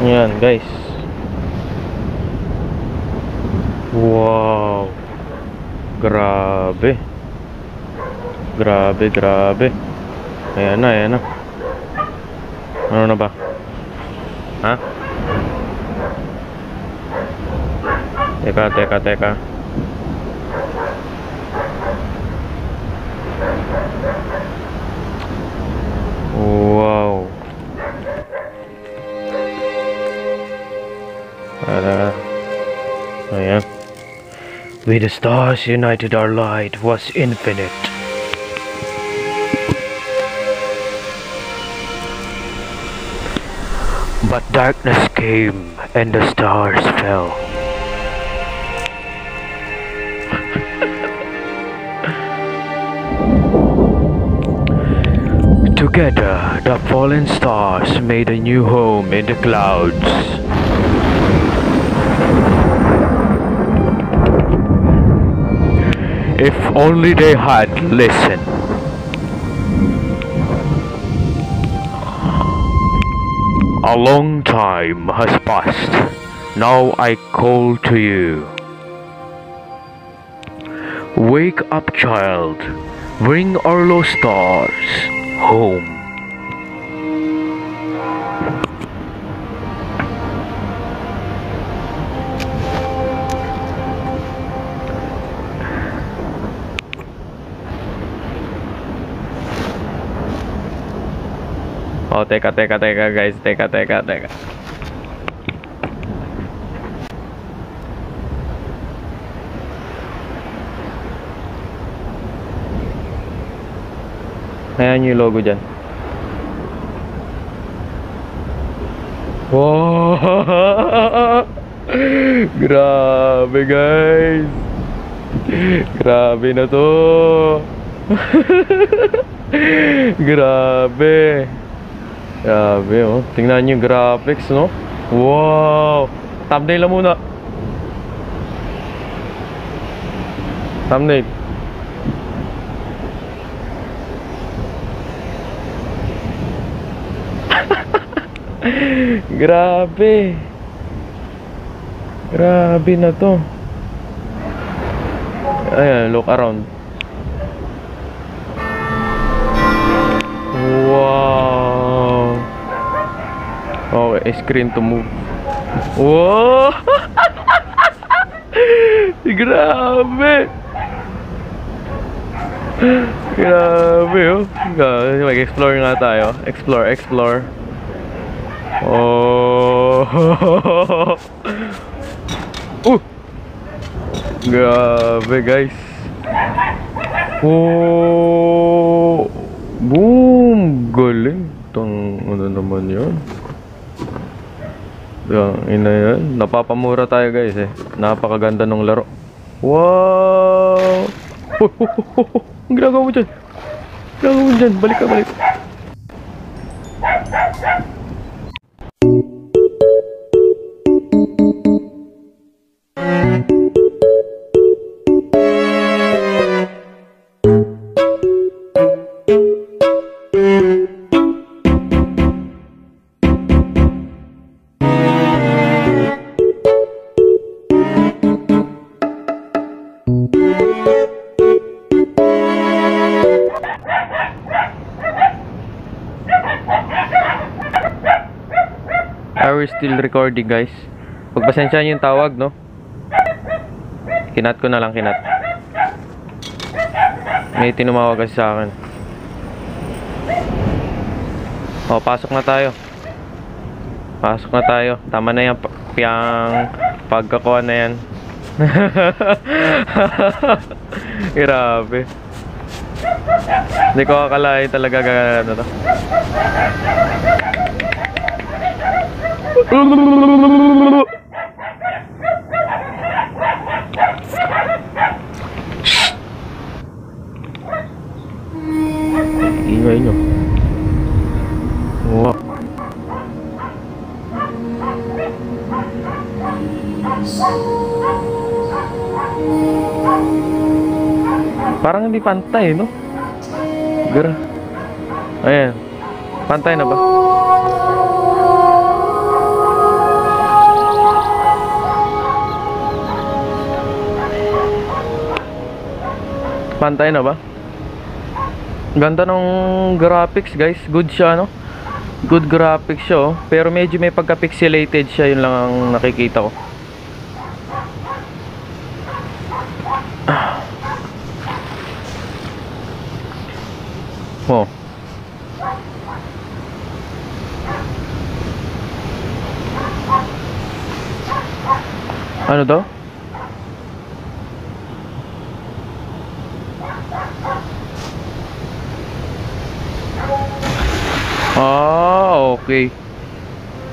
Yan guys. Wow. Grabe. Grabe. Ayan na. Ano na ba? Ha? Teka. Wow. Ayan. With the stars united, our light was infinite. But darkness came and the stars fell. Together, the fallen stars made a new home in the clouds. If only they had listened. A long time has passed. Now I call to you. Wake up, child. Bring our lost stars home. Oh, teka guys, teka. Ayan yung logo dyan. Wow! Grabe guys. Grabe na to. Grabe oh. Tingnan nyo yung graphics, no? Wow! Thumbnail lang muna. Thumbnail. Grabe na to. Ayan, look around. Wow. Okay, screen to move. Wow. Grabe oh. Mag-explore nga tayo. Explore. Oh. Grabe guys. Oh. Boom. Galing. Ano naman yun? Yan. Napapamura tayo guys eh. Napakaganda ng laro. Wow. Ang ginagawa mo dyan? Balik ka. Are we still recording guys? Pagpasensyahan yung tawag, no? Kinat ko na lang. May tinumawag kasi sa akin. Oh, pasok na tayo. Tama na yung pagkakuha na yan. Grabe. Hindi ko akalain talaga gano'n to. Ingay nyo. Wow. Parang hindi pantay, no? Ayan. Pantay na ba? Pantay na ba? Ganda ng graphics guys. Good siya, no? Good graphics siya, oh. Pero medyo may pagka-pixelated siya. Yun lang ang nakikita ko. Oh. Ano daw? Ah, okay.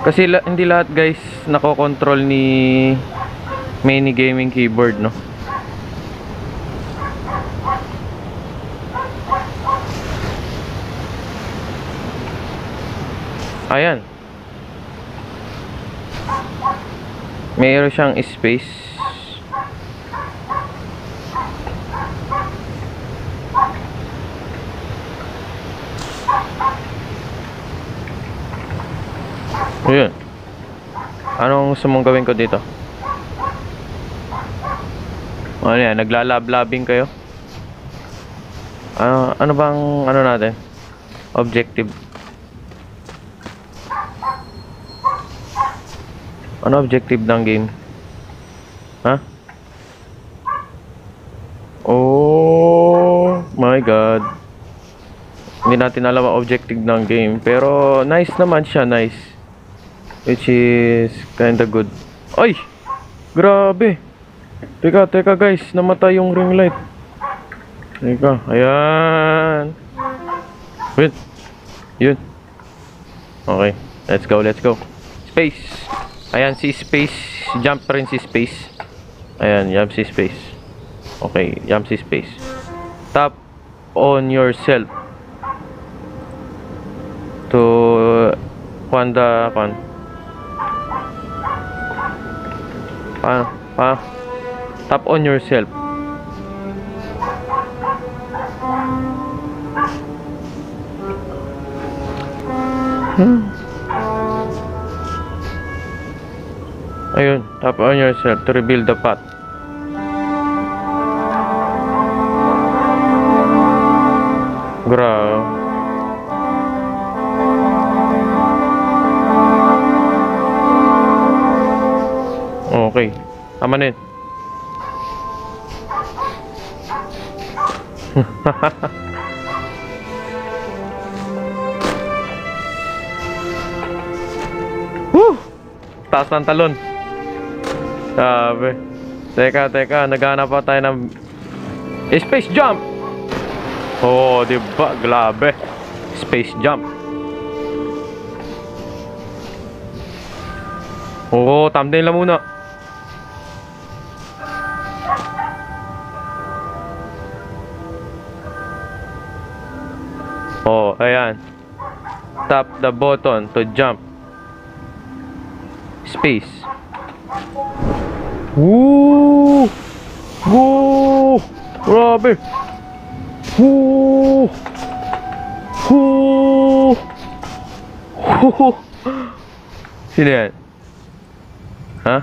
Kasi hindi lahat guys nako-control ni mini gaming keyboard, no? Ayan. Mayroon siyang space. Ayan. Anong gusto mong gawin ko dito? Ano yan? Naglalab-labing kayo? Ano bang ano natin? Objective. Ano objective ng game? Ha? Oh my god. Hindi natin alam ang objective ng game. Pero nice naman siya, nice. Which is kinda good. Ay! Grabe! Teka guys, namatay yung ring light. Teka, ayan. Wait. Yun. Okay, let's go. Space. Ayan, si space. Jump rin si space. Ayan, jump si space. Okay, jump si space. Tap on yourself to tap on yourself. Ayun, tap on yourself to reveal the path. Grabe. Okay, tama na yun. Woo! Taas ng talon. Sabi. Teka, naghanap pa tayo ng space jump. Oh, diba? Grabe. Space jump. Oh, thumbnail na muna. Oh, ayan. Tap the button to jump. Space. Woo! Woo! Grabe! Woo! Woo! Woo! Sino yan? Ha?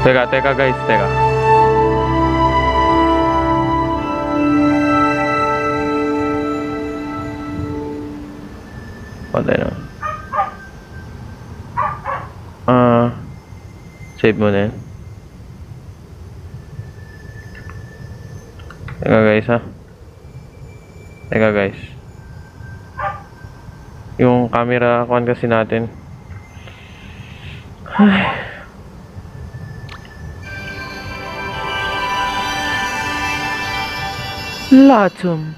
Teka guys, teka. Patay na. Save mo na yan. Teka guys, ha. Teka guys. Yung camera kuhan kasi natin. Latum.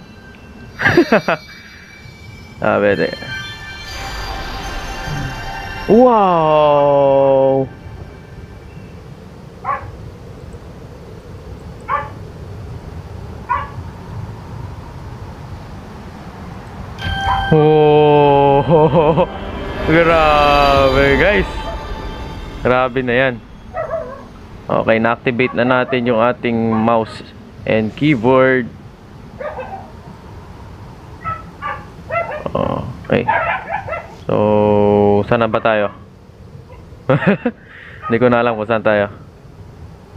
Pwede. Wow! Oh! Grabe guys! Grabe na yan. Okay, na-activate na natin yung ating mouse and keyboard. Oh. Okay. So, saan na ba tayo? Hindi ko na alam kung saan tayo.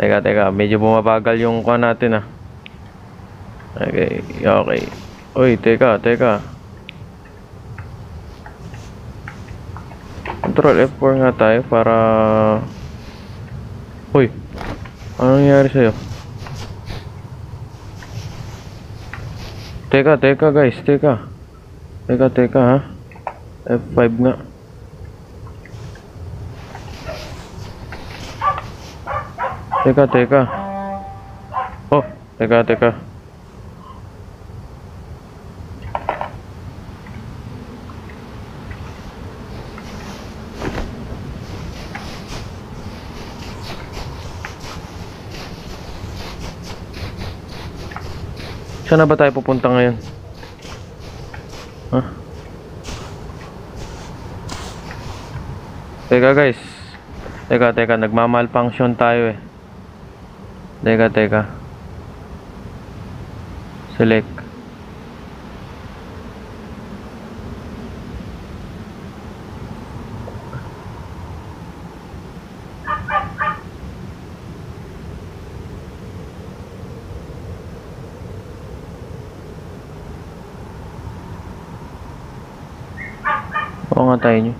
Teka. Medyo bumabagal yung kuha natin ah. Okay. Uy, teka. Control F4 nga tayo para... Uy, ano nangyari sa'yo? Teka guys, teka ha. F5 nga. Teka. Oh, teka. Saan na ba tayo pupunta ngayon? Huh? Teka guys. Teka. Nagmamalfunction tayo eh. Teka. Select. Oo nga tayo nyo.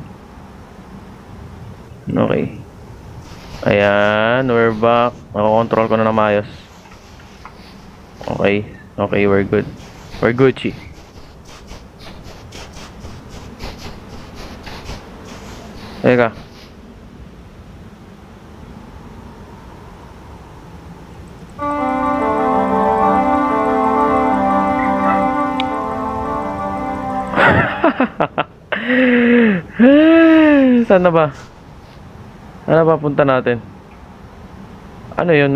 Okay. Ayan, we're back. Nakakontrol ko na maayos. Okay, we're good. We're Gucci. Teka. Saan na ba? Ano ba punta natin? Ano yun?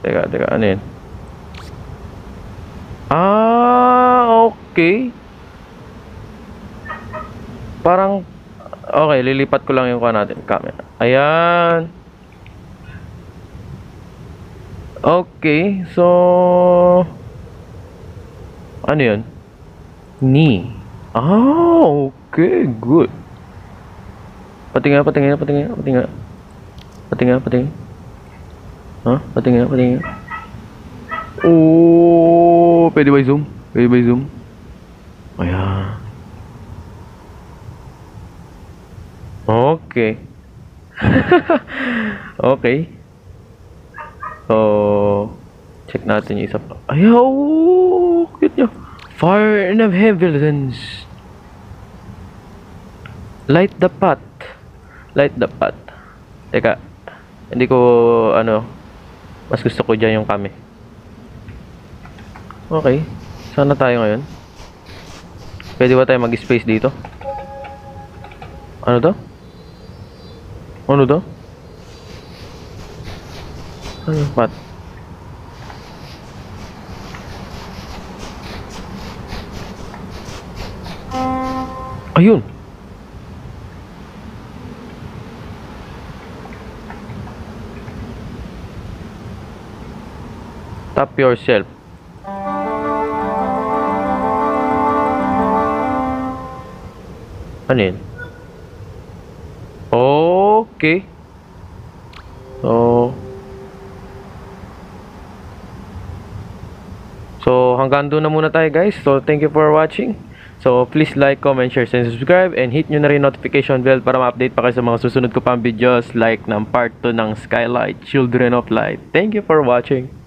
Teka, ano yun? Okay. Parang, okay, lilipat ko lang yung kuha natin, camera. Ayan. Okay, so... Ano yun? Knee. Okay, good. Patingin. Huh? Patingin. Oh, pwede ba i-zoom? Ayan. Okay. Okay. So, check natin yung isa pa. Ayaw! Cute nyo. Fire and evidence. Light the path. Teka. Hindi ko, mas gusto ko dyan yung kami. Okay. Saan na tayo ngayon? Pwede ba tayo mag-space dito? Ano to? Ano yung path? Ayun! Tap yourself. Ano yun? Okay. So hanggang doon na muna tayo guys. So thank you for watching. So please like, comment, share, and subscribe. And hit nyo na rin notification bell para ma-update pa kayo sa mga susunod ko pang videos like ng part 2 ng Skylight, Children of Light. Thank you for watching.